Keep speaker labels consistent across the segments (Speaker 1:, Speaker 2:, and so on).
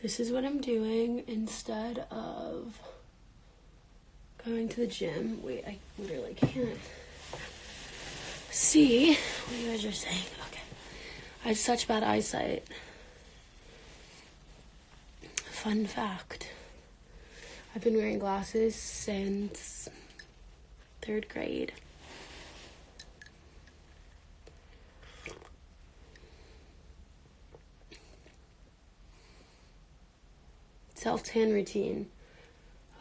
Speaker 1: this is what I'm doing instead of going to the gym. Wait, I literally can't see what you guys are saying. Okay. I have such bad eyesight. Fun fact. I've been wearing glasses since 3rd grade. Self-tan routine.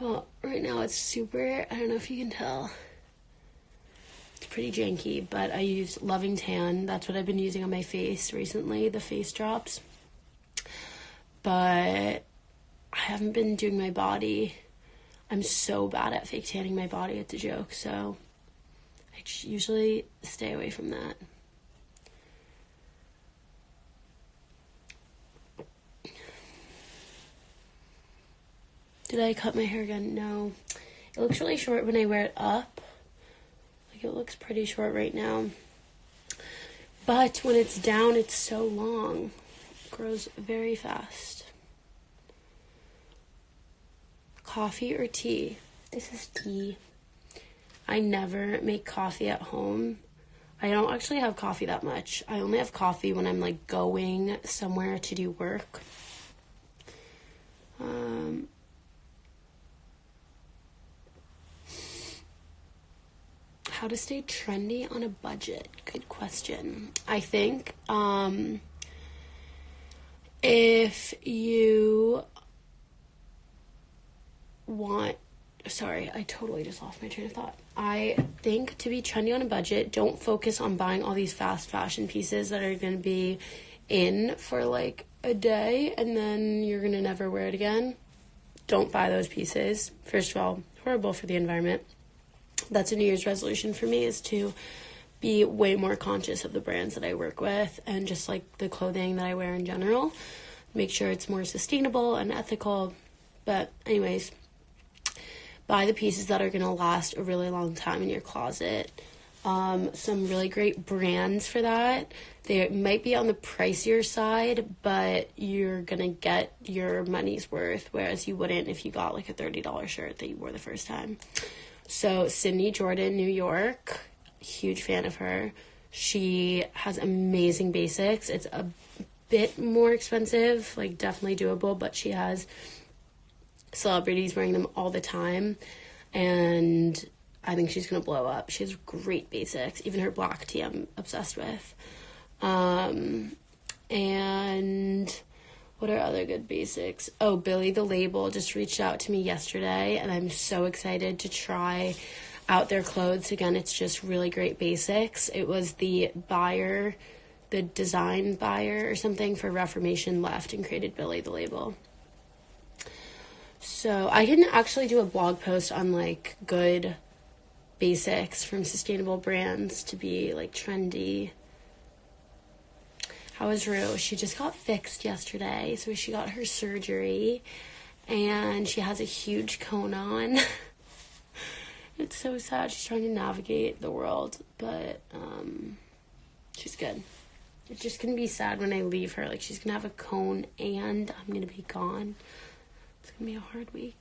Speaker 1: Oh, right now it's super, I don't know if you can tell. It's pretty janky, but I use Loving Tan. That's what I've been using on my face recently, the face drops. But I haven't been doing my body. I'm so bad at fake tanning my body, it's a joke, so I usually stay away from that. Did I cut my hair again? No. It looks really short when I wear it up. Like, it looks pretty short right now. But when it's down, it's so long. It grows very fast. Coffee or tea? This is tea. I never make coffee at home. I don't actually have coffee that much. I only have coffee when I'm, like, going somewhere to do work. How to stay trendy on a budget? Good question. I think if you want... Sorry, I totally just lost my train of thought. I think to be trendy on a budget, don't focus on buying all these fast fashion pieces that are going to be in for like a day and then you're going to never wear it again. Don't buy those pieces. First of all, horrible for the environment. That's a New Year's resolution for me, is to be way more conscious of the brands that I work with and just like the clothing that I wear in general. Make sure it's more sustainable and ethical. But anyways, buy the pieces that are going to last a really long time in your closet. Some really great brands for that. They might be on the pricier side, but you're going to get your money's worth, whereas you wouldn't if you got like a $30 shirt that you wore the first time. So Sydney Jordan, New York, huge fan of her. She has amazing basics. It's a bit more expensive, like definitely doable, but she has celebrities wearing them all the time, and I think she's gonna blow up. She has great basics. Even her black tea I'm obsessed with. And what are other good basics? Oh, Billy the Label just reached out to me yesterday, and I'm so excited to try out their clothes. Again, it's just really great basics. It was the design buyer or something for Reformation left and created Billy the Label. So I can actually do a blog post on like good basics from sustainable brands to be like trendy. How was Rue? She just got fixed yesterday, so she got her surgery, and she has a huge cone on. It's so sad. She's trying to navigate the world, but she's good. It's just gonna be sad when I leave her. Like, she's gonna have a cone, and I'm gonna be gone. It's gonna be a hard week.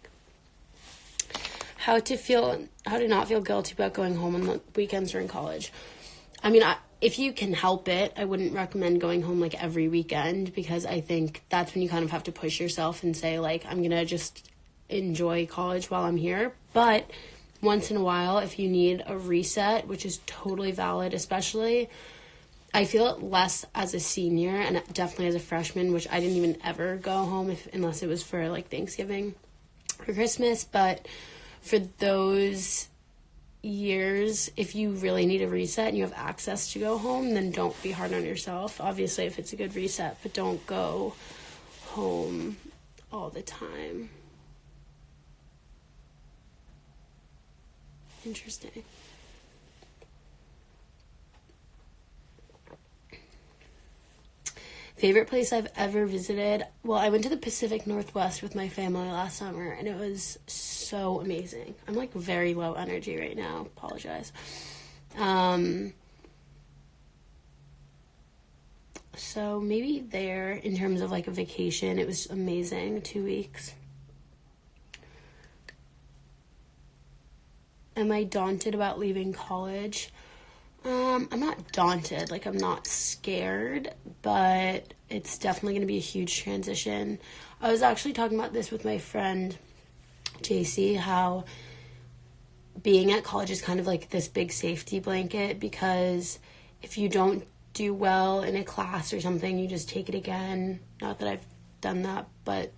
Speaker 1: How to not feel guilty about going home on the weekends during college. I mean, if you can help it, I wouldn't recommend going home like every weekend, because I think that's when you kind of have to push yourself and say like, I'm gonna just enjoy college while I'm here. But once in a while, if you need a reset, which is totally valid, especially I feel it less as a senior and definitely as a freshman, which I didn't even ever go home unless it was for like Thanksgiving or Christmas. But for those years, if you really need a reset and you have access to go home, then don't be hard on yourself. Obviously, if it's a good reset, but don't go home all the time. Interesting. Favorite place I've ever visited? Well, I went to the Pacific Northwest with my family last summer, and it was so amazing. I'm like very low energy right now. Apologize. So maybe there, in terms of like a vacation, it was amazing. 2 weeks. Am I daunted about leaving college? I'm not daunted, like I'm not scared, but it's definitely going to be a huge transition. I was actually talking about this with my friend JC, how being at college is kind of like this big safety blanket, because if you don't do well in a class or something, you just take it again. Not that I've done that, but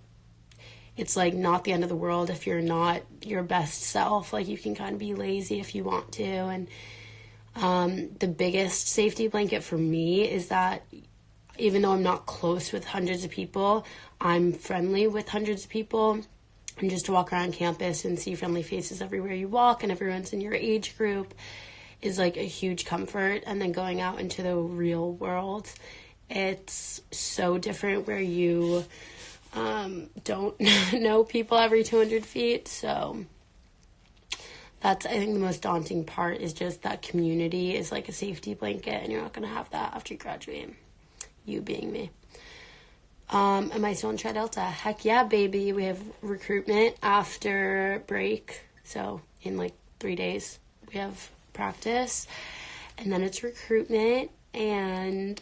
Speaker 1: it's like not the end of the world if you're not your best self. Like you can kind of be lazy if you want to. And the biggest safety blanket for me is that even though I'm not close with hundreds of people, I'm friendly with hundreds of people. And just to walk around campus and see friendly faces everywhere you walk and everyone's in your age group is like a huge comfort. And then going out into the real world, it's so different, where you don't know people every 200 feet. So that's, I think, the most daunting part, is just that community is like a safety blanket, and you're not going to have that after you graduate. You being me. Am I still in Tri Delta? Heck yeah, baby. We have recruitment after break. So in like 3 days, we have practice. And then it's recruitment. And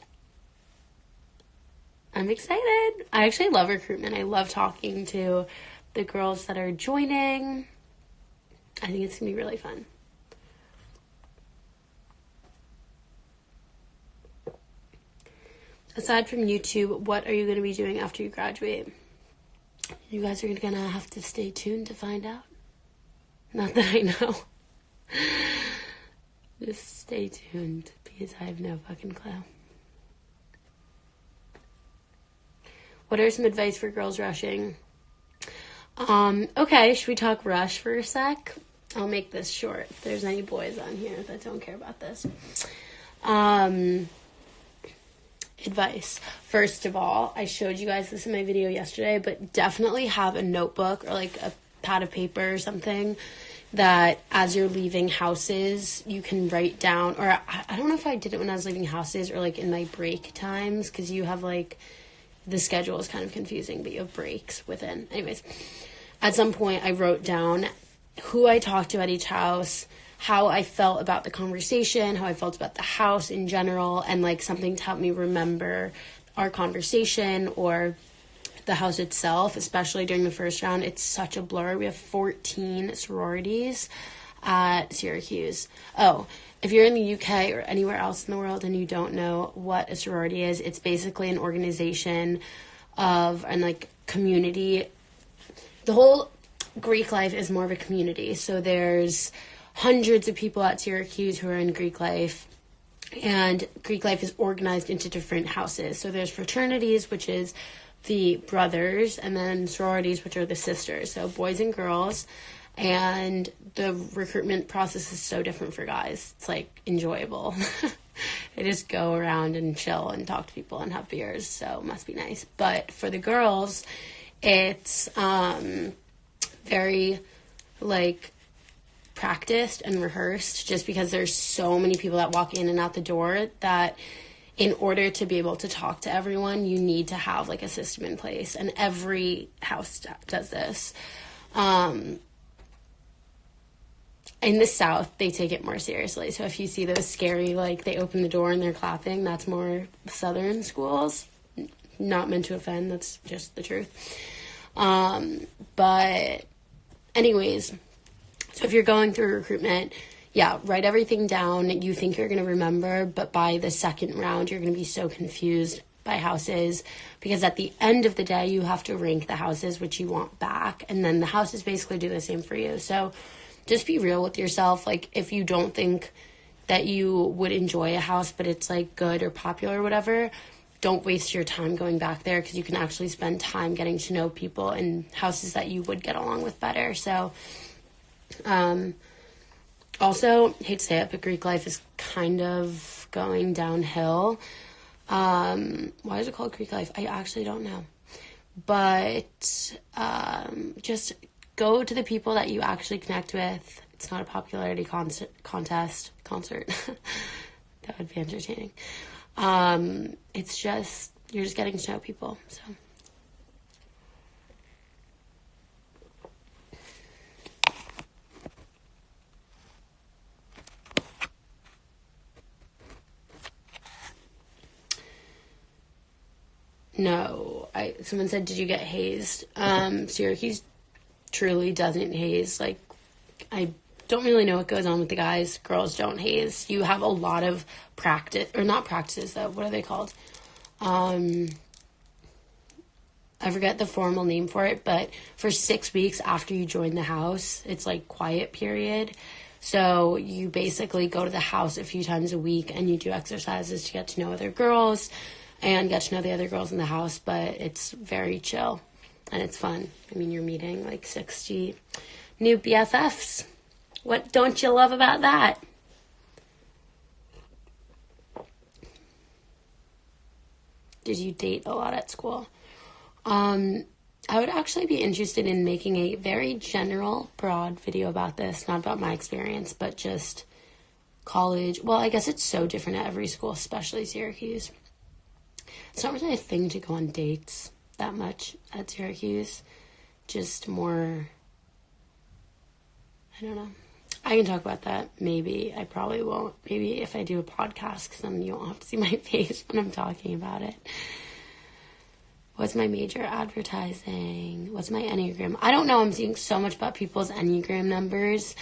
Speaker 1: I'm excited. I actually love recruitment. I love talking to the girls that are joining. I think it's going to be really fun. Aside from YouTube, what are you going to be doing after you graduate? You guys are going to have to stay tuned to find out. Not that I know. Just stay tuned, because I have no fucking clue. What are some advice for girls rushing? Okay, should we talk rush for a sec? I'll make this short if there's any boys on here that don't care about this. Advice. First of all, I showed you guys this in my video yesterday, but definitely have a notebook or like a pad of paper or something that as you're leaving houses, you can write down, or I don't know if I did it when I was leaving houses or like in my break times, because you have like, the schedule is kind of confusing, but you have breaks within. Anyways, at some point I wrote down who I talked to at each house, how I felt about the conversation, how I felt about the house in general, and like something to help me remember our conversation or the house itself, especially during the first round. It's such a blur. We have 14 sororities at Syracuse. Oh, if you're in the UK or anywhere else in the world and you don't know what a sorority is, it's basically an organization of, and like community. The whole Greek life is more of a community. So there's hundreds of people at Syracuse who are in Greek life, and Greek life is organized into different houses. So there's fraternities, which is the brothers, and then sororities, which are the sisters. So boys and girls. And the recruitment process is so different for guys. It's like enjoyable. They just go around and chill and talk to people and have beers, so it must be nice. But for the girls, it's very like practiced and rehearsed, just because there's so many people that walk in and out the door that in order to be able to talk to everyone, you need to have like a system in place. And every house does this. In the South, they take it more seriously. So if you see those scary, like they open the door and they're clapping, that's more Southern schools. Not meant to offend, that's just the truth. But anyways, so if you're going through recruitment, yeah, write everything down you think you're going to remember, but by the second round, you're going to be so confused by houses, because at the end of the day, you have to rank the houses which you want back, and then the houses basically do the same for you. So just be real with yourself. Like, if you don't think that you would enjoy a house, but it's like good or popular or whatever, don't waste your time going back there, because you can actually spend time getting to know people in houses that you would get along with better. So, also, hate to say it, but Greek life is kind of going downhill. Why is it called Greek life? I actually don't know. But just go to the people that you actually connect with. It's not a popularity concert. That would be entertaining. It's just, you're just getting to know people, so. No, someone said, did you get hazed? Syracuse truly doesn't haze. Like, I don't really know what goes on with the guys. Girls don't haze. You have a lot of practice, or not practices though. What are they called? I forget the formal name for it, but for 6 weeks after you join the house, it's like quiet period. So you basically go to the house a few times a week and you do exercises to get to know other girls and get to know the other girls in the house, but it's very chill and it's fun. I mean, you're meeting like 60 new BFFs. What don't you love about that? Did you date a lot at school? I would actually be interested in making a very general, broad video about this, not about my experience, but just college. Well, I guess it's so different at every school, especially Syracuse. It's not really a thing to go on dates that much at Syracuse. Just more, I don't know. I can talk about that. Maybe. I probably won't. Maybe if I do a podcast, because then you won't have to see my face when I'm talking about it. What's my major? Advertising. What's my Enneagram? I don't know. I'm seeing so much about people's Enneagram numbers,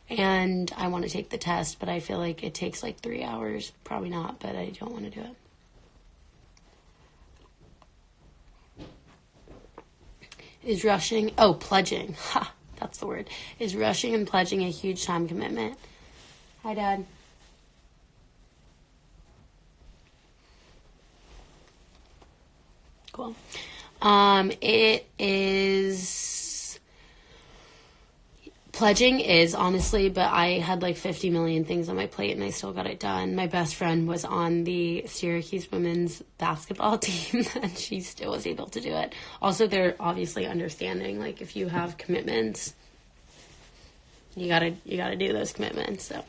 Speaker 1: and I want to take the test, but I feel like it takes like 3 hours. Probably not, but I don't want to do it. Is rushing, pledging, that's the word. Is rushing and pledging a huge time commitment? Hi, Dad. Cool. It is, pledging is, honestly, but I had like 50 million things on my plate and I still got it done. My best friend was on the Syracuse women's basketball team and she still was able to do it. Also, they're obviously understanding, like, if you have commitments, you gotta do those commitments, so.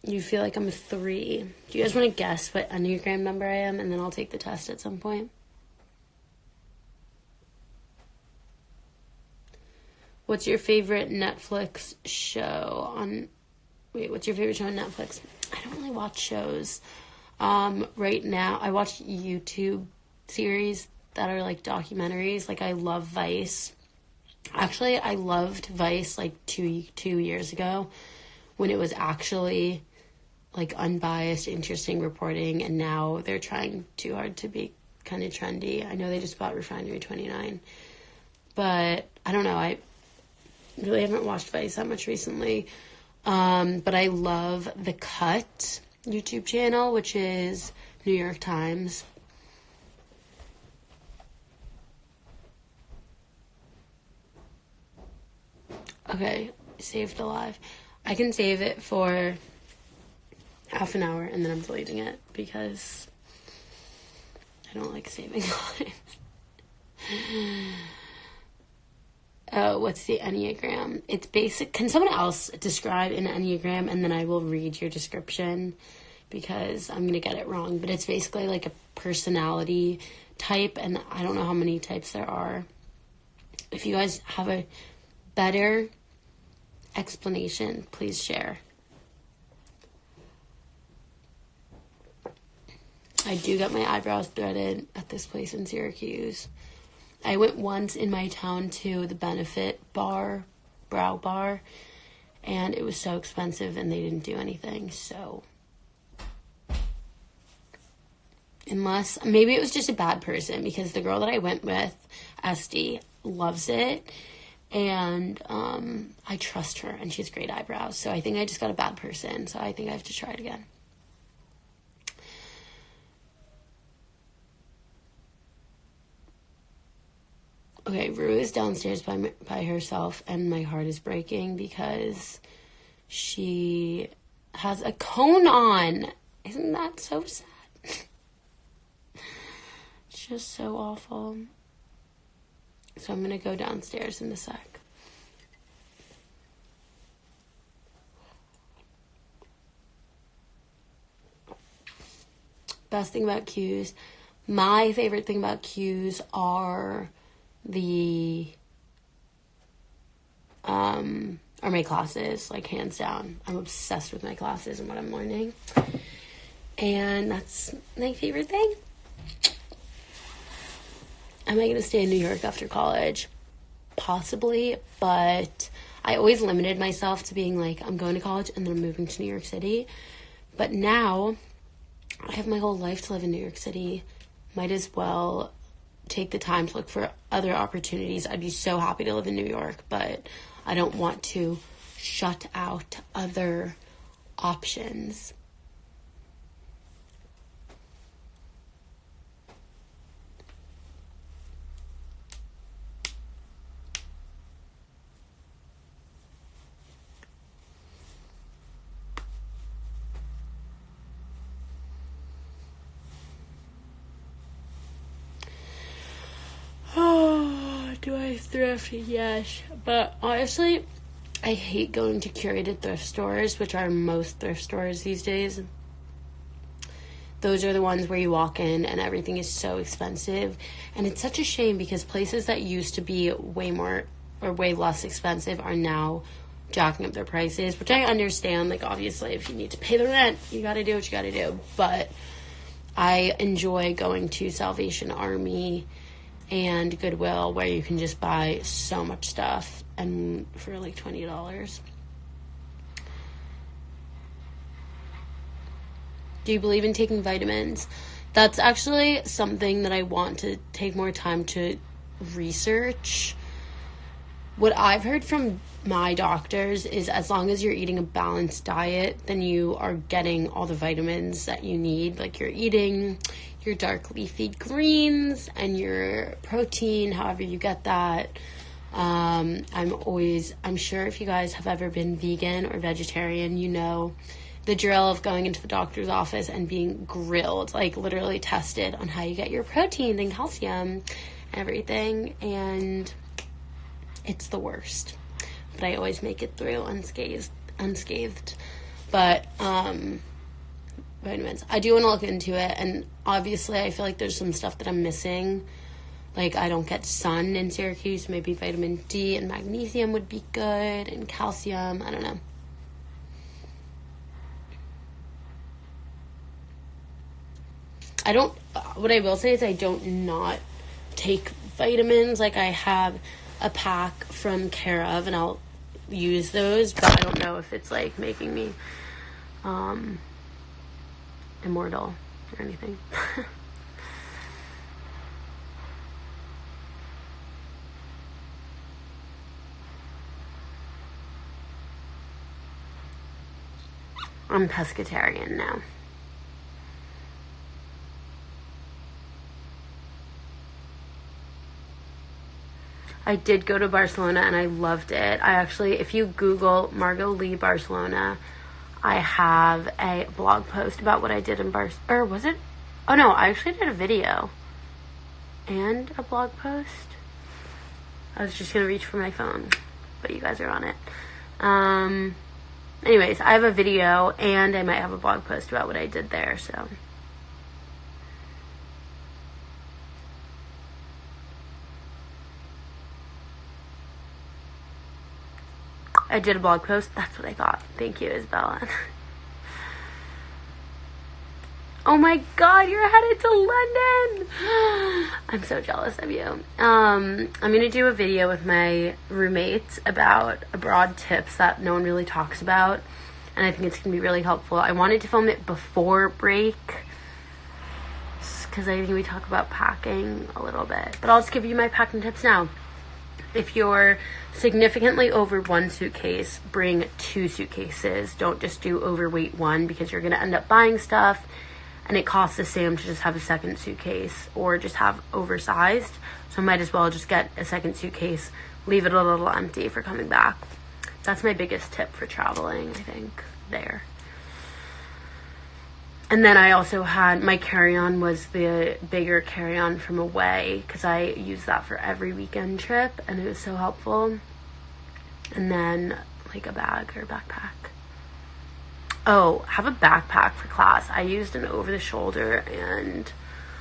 Speaker 1: You feel like I'm a 3. Do you guys want to guess what Enneagram number I am? And then I'll take the test at some point. What's your favorite Netflix show on... Wait, what's your favorite show on Netflix? I don't really watch shows. Right now, I watch YouTube series that are like documentaries. Like, I love Vice. Actually, I loved Vice like two years ago when it was actually like unbiased, interesting reporting, and now they're trying too hard to be kind of trendy. I know they just bought Refinery 29, but I don't know. I really haven't watched Vice that much recently, but I love The Cut YouTube channel, which is New York Times. Okay, saved alive. I can save it for half an hour and then I'm deleting it because I don't like saving lives. What's the Enneagram? It's basic. Can someone else describe an Enneagram and then I will read your description because I'm going to get it wrong. But it's basically like a personality type and I don't know how many types there are. If you guys have a better explanation, please share. I do get my eyebrows threaded at this place in Syracuse. I went once in my town to the Benefit Brow Bar, and it was so expensive and they didn't do anything, so unless, maybe it was just a bad person because the girl that I went with, Esty, loves it, and I trust her and she has great eyebrows, so I think I just got a bad person, so I think I have to try it again. Okay, Rue is downstairs by herself and my heart is breaking because she has a cone on. Isn't that so sad? It's just so awful. So I'm going to go downstairs in a sec. best thing about Q's. My favorite thing about Q's are my classes, like hands down. I'm obsessed with my classes and what I'm learning. And that's my favorite thing. Am I going to stay in New York after college? Possibly, but I always limited myself to being like, I'm going to college and then I'm moving to New York City. But now I have my whole life to live in New York City. Might as well take the time to look for other opportunities. I'd be so happy to live in New York, but I don't want to shut out other options. Do I thrift? Yes. But honestly, I hate going to curated thrift stores, which are most thrift stores these days. Those are the ones where you walk in and everything is so expensive. And it's such a shame because places that used to be way less expensive are now jacking up their prices, which I understand. Like, obviously, if you need to pay the rent, you gotta do what you gotta do. But I enjoy going to Salvation Army and Goodwill, where you can just buy so much stuff and for like $20. Do you believe in taking vitamins? That's actually something that I want to take more time to research. What I've heard from my doctors is as long as you're eating a balanced diet, then you are getting all the vitamins that you need. Like, you're eating your dark leafy greens and your protein, however you get that. I'm sure if you guys have ever been vegan or vegetarian, you know the drill of going into the doctor's office and being grilled, like literally tested on how you get your protein and calcium and everything. And it's the worst. But I always make it through unscathed. But vitamins, I do want to look into it, and obviously I feel like there's some stuff that I'm missing. Like, I don't get sun in Syracuse. Maybe vitamin D and magnesium would be good, and calcium. I don't know. What I will say is I don't not take vitamins. Like, I have a pack from Care of, and I'll use those, but I don't know if it's like making me immortal or anything. I'm pescatarian now. I did go to Barcelona and I loved it. I actually, if you Google Margot Lee Barcelona, I have a blog post about what I did in or was it? Oh no, I actually did a video and a blog post. I was just gonna reach for my phone, but you guys are on it. Anyways, I have a video and I might have a blog post about what I did there, so. I did a blog post. That's what I thought. Thank you, Isabella. Oh my god, you're headed to London! I'm so jealous of you. I'm going to do a video with my roommates about abroad tips that no one really talks about. And I think it's going to be really helpful. I wanted to film it before break, because I think we talk about packing a little bit. But I'll just give you my packing tips now. If you're significantly over one suitcase, bring 2 suitcases. Don't just do overweight one, because you're going to end up buying stuff and it costs the same to just have a second suitcase or just have oversized. So might as well just get a second suitcase, leave it a little empty for coming back. That's my biggest tip for traveling, I think, there. And then I also had, my carry-on was the bigger carry-on from away, because I use that for every weekend trip, and it was so helpful. And then, like, a bag or backpack. Oh, have a backpack for class. I used an over-the-shoulder, and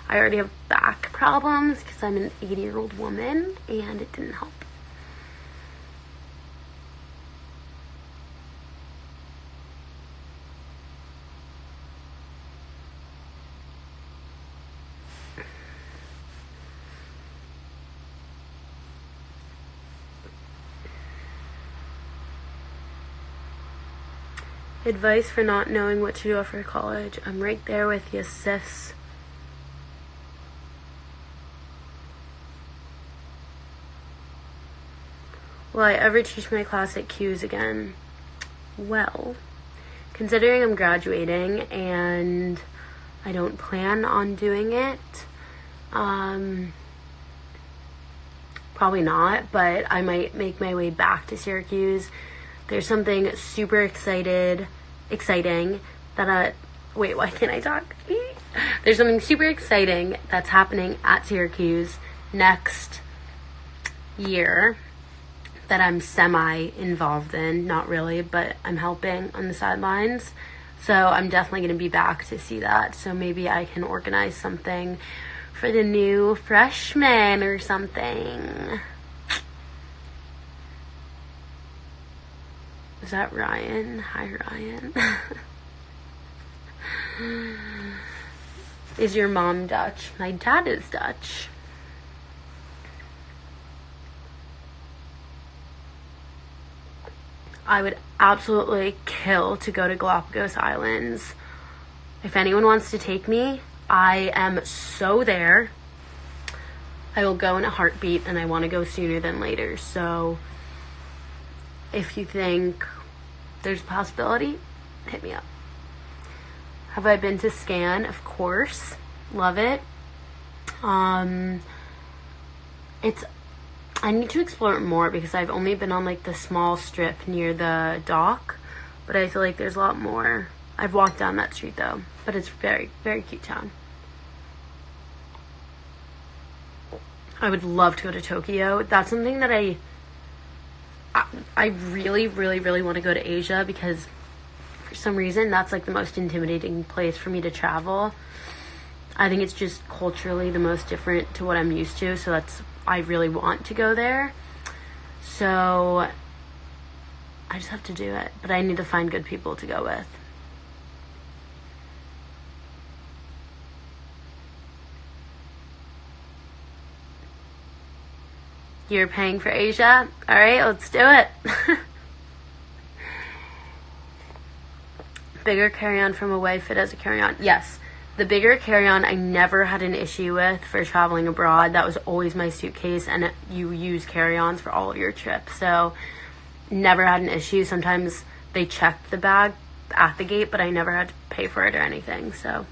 Speaker 1: I already have back problems because I'm an 80-year-old woman, and it didn't help. Advice for not knowing what to do after college. I'm right there with you, sis. Will I ever teach my class at Q's again? Well, considering I'm graduating and I don't plan on doing it, probably not, but I might make my way back to Syracuse. There's something super exciting that wait, why can't I talk? There's something super exciting that's happening at Syracuse next year that I'm semi-involved in. Not really, but I'm helping on the sidelines. So I'm definitely going to be back to see that. So maybe I can organize something for the new freshmen or something. Is that Ryan? Hi, Ryan. Is your mom Dutch? My dad is Dutch. I would absolutely kill to go to Galapagos Islands. If anyone wants to take me, I am so there. I will go in a heartbeat, and I want to go sooner than later. So if you think there's a possibility, hit me up. Have I been to Scan? Of course. Love it. I need to explore it more because I've only been on like the small strip near the dock, but I feel like there's a lot more. I've walked down that street though, but it's very, very cute town. I would love to go to Tokyo. That's something that I really, really, really want to go to Asia because for some reason that's like the most intimidating place for me to travel. I think it's just culturally the most different to what I'm used to, so I really want to go there. So I just have to do it, but I need to find good people to go with. You're paying for Asia? All right, let's do it. Bigger carry-on from away fit as a carry-on. Yes, the bigger carry-on I never had an issue with for traveling abroad. That was always my suitcase, and you use carry-ons for all of your trips. So never had an issue. Sometimes they checked the bag at the gate, but I never had to pay for it or anything. So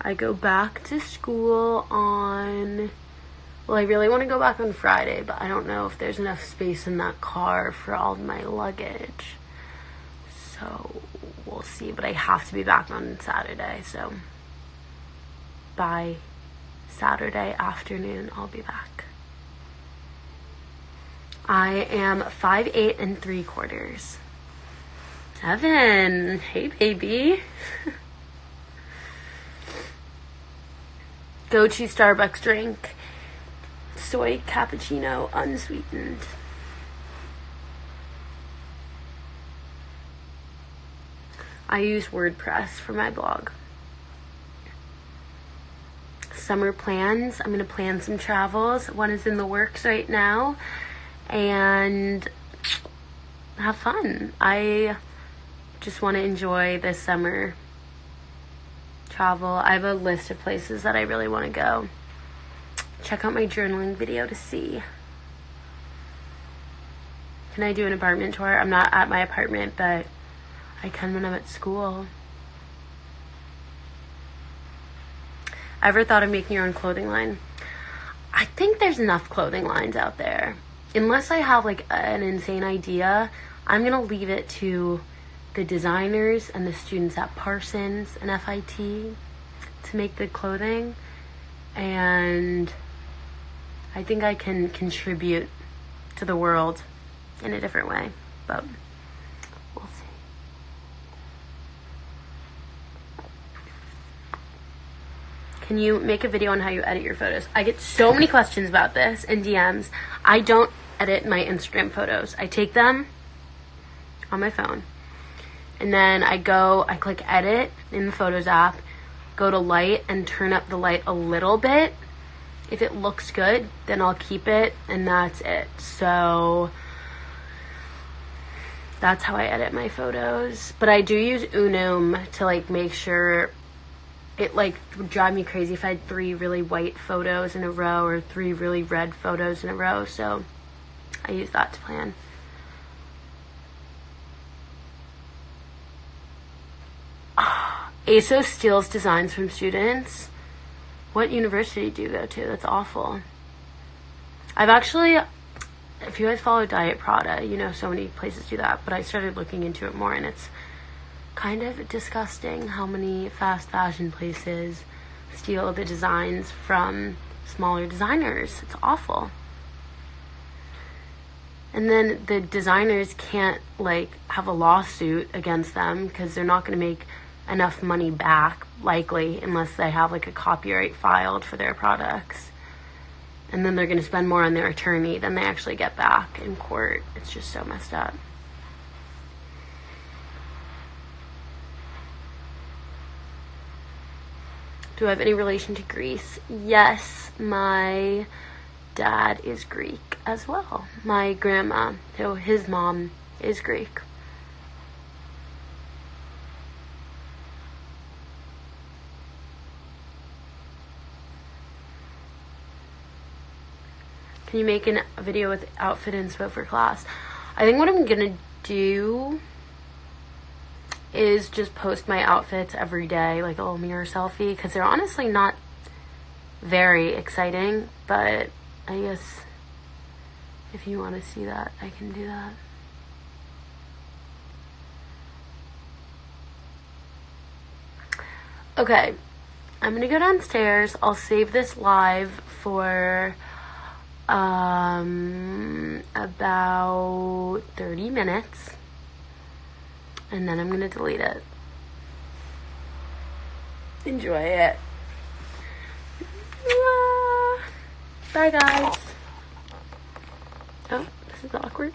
Speaker 1: I go back to school I really want to go back on Friday, but I don't know if there's enough space in that car for all of my luggage. So we'll see, but I have to be back on Saturday, so by Saturday afternoon, I'll be back. I am 5'8" and 3/4. Evan, hey baby. Go-to Starbucks drink, soy cappuccino, unsweetened. I use WordPress for my blog. Summer plans. I'm going to plan some travels. One is in the works right now. And have fun. I just want to enjoy this summer. Travel. I have a list of places that I really want to go. Check out my journaling video to see. Can I do an apartment tour? I'm not at my apartment, but I can when I'm at school. Ever thought of making your own clothing line? I think there's enough clothing lines out there. Unless I have like an insane idea, I'm gonna leave it to the designers and the students at Parsons and FIT to make the clothing, and I think I can contribute to the world in a different way, but we'll see. Can you make a video on how you edit your photos? I get so many questions about this in DMs. I don't edit my Instagram photos. I take them on my phone, and then I click edit in the Photos app, go to light and turn up the light a little bit. If it looks good, then I'll keep it, and that's it. So that's how I edit my photos. But I do use Unum to like make sure. It like would drive me crazy if I had 3 really white photos in a row or 3 really red photos in a row. So I use that to plan. ASO steals designs from students. What university do you go to? That's awful. I've actually, if you guys follow Diet Prada, you know so many places do that, but I started looking into it more, and it's kind of disgusting how many fast fashion places steal the designs from smaller designers. It's awful. And then the designers can't like have a lawsuit against them because they're not going to make enough money back, likely, unless they have like a copyright filed for their products. And then they're going to spend more on their attorney than they actually get back in court. It's just so messed up. Do I have any relation to Greece? Yes, my dad is Greek as well. My grandma, so his mom is Greek. Can you make a video with outfit inspo for class? I think what I'm gonna do is just post my outfits every day, like a little mirror selfie, because they're honestly not very exciting, but I guess if you want to see that, I can do that. Okay, I'm gonna go downstairs. I'll save this live for about 30 minutes, and then I'm gonna delete it. Enjoy it. Bye guys. Oh, this is awkward.